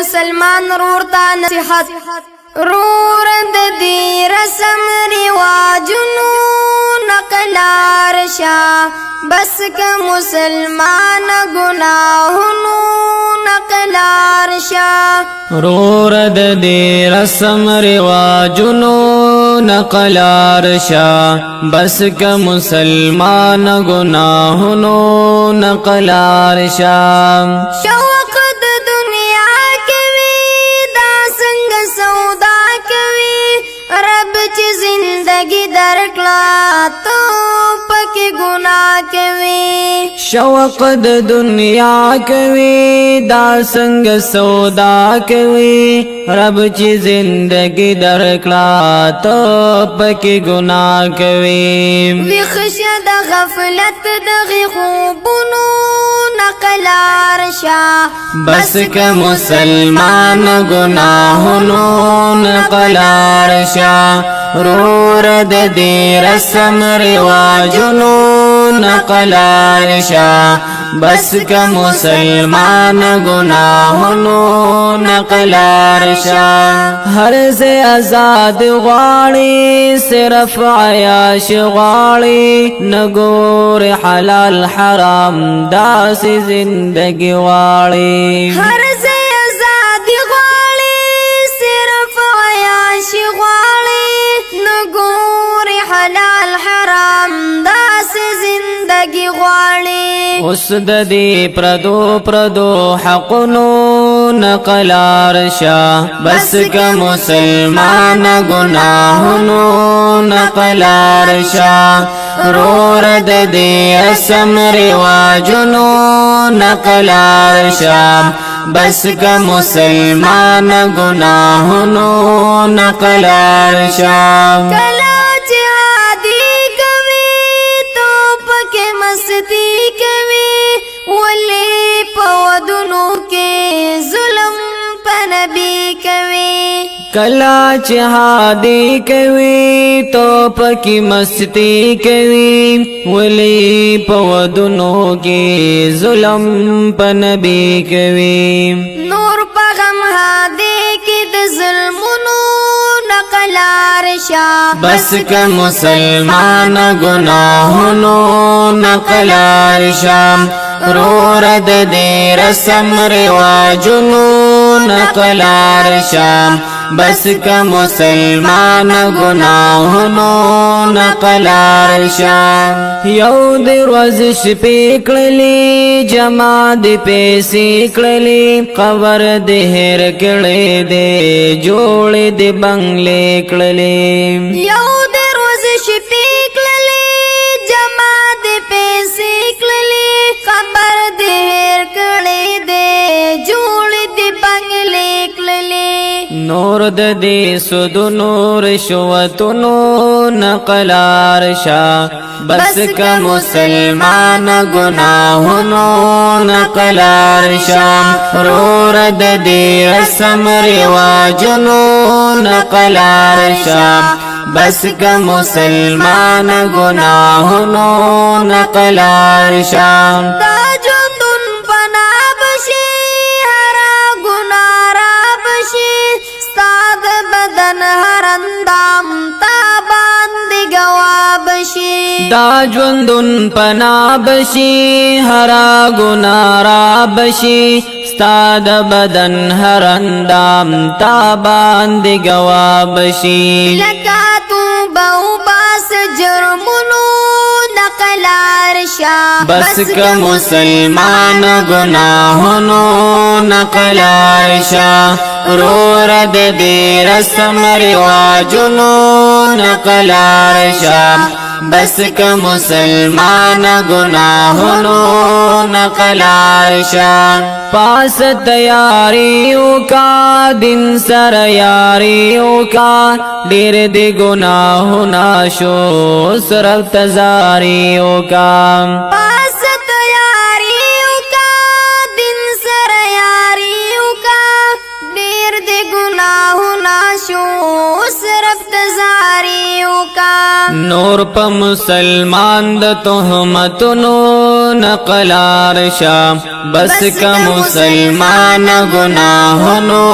مسلمان رورتا نصیحت رورد دی رسم رواجنو نقلار شا بس کا مسلمان گناہنو نقلار شا رورد دی رسم رواجنو نقلار شا بس کا مسلمان گناہنو نقلار شا شوق د دنیا کوي دا څنګه سودا کوي رب چې زندگی درکړه تو پکې ګناه کوي شوق د دنیا کوي دا څنګه سودا کوي رب چې زندگی درکړه تو پکې ګناه کوي ویښه د غفلت دغه خوبونو نقلار شا بس کا مسلمان گناہنو نقلار شا رورد دی رسم رواجنو نقلار شا بس کا مسلمان گناہنو نقلار شا ہر سے آزاد غاڑی صرف عیاش غاڑی نگور حلال حرام داس زندگی غاڑی ہر سے آزاد غاڑی صرف عیاش غاڑی نگور حلال حرام داس زندگی غاڑی اس دی پردو حقنو نقلار شا بس کا مسلمان گناہنو نقلار شا رورد دی رسم رواجنو نقلار شا بس کا مسلمان گناہنو نقلار شا کلا جہادی کوي تو پکې مستی کوي ولی پودونو کې ظلم په نبی کوي کلا چہادی کوي تو پکی مستی کوي ولی پودنو کی ظلم په نبی کوي نور پیغام هادي کې د ظلمونو نقلار شا بس کا مسلمان گناہنو نقلار شا رورد دی رسم رواجنو نقلار شا بس کا مسلمان گناہنو نقلار شا یو دی روزش پیکڑلی جمع دی پیسی کڑلی قبر دی ہر کڑی دی جوڑ دی بنگلے کڑلی یو د روزش پیکللی جما د پیسې کللی خبر د هر کړي د جوړ د بنگلې کللی نور د دې سود نور شوتونو نقلار شا بس کا مسلمان گناہنو نقلار شا رورد دی رسم رواجنو نقلار شا بس کا مسلمان گناہنو نقلار شا دا ژوندون پنا بشي هر ګناه را بشي ستا د بدن هر اندام تا باندې ګوا بشي دا ژوندون پنا بشي هر گناه را بشي ستا د بدن هر اندام تا باندې ګوا بشي لکه توبه باس جرمونو نقلار شا بس کا مسلمان گناہنو نقلار شا رورد دی رسم رواجنو نقلار شا بس کا مسلمان گناہنو نقلار شا پاس تیاریوں کا دن سر یاریوں کا ډیر دی گناہنا شو صرف تزاریوں کا پاس تیاریوں کا دن سر یاریوں کا ډیر دی گناہنا شو صرف تزاریوں کا نور پا مسلمان د تهمتونو نقلار شام بس کا مسلمان گناہنو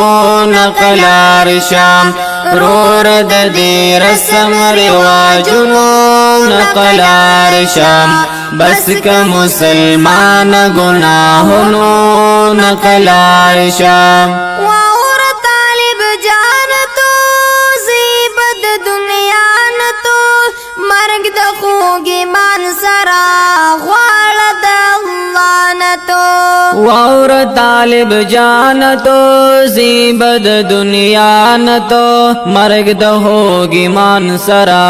نقلار شام رور د دې رسم رواجونو نقلار شام بس کا مسلمان گناہنو نقلار شام واور طالب جان تو زیبد دنیا نہ تو مرگ د خوږ مان سرا غواړ د الله نہ تو واور طالب جان تو زیبد دنیا نہ تو مرگ د ہوگی مان سرا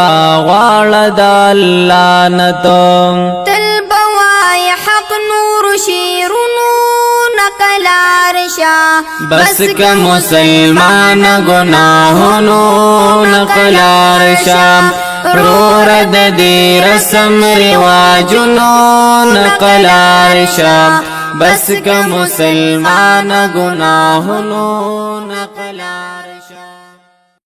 غواړ د الله نہ تو تل بوای حق نور شیرونو نقلار شا بس کا مسلمان گناہنو نقلار شام رور د دې رسم رواجونو نقلار شام بس کا مسلمان گناہنو نقلار شام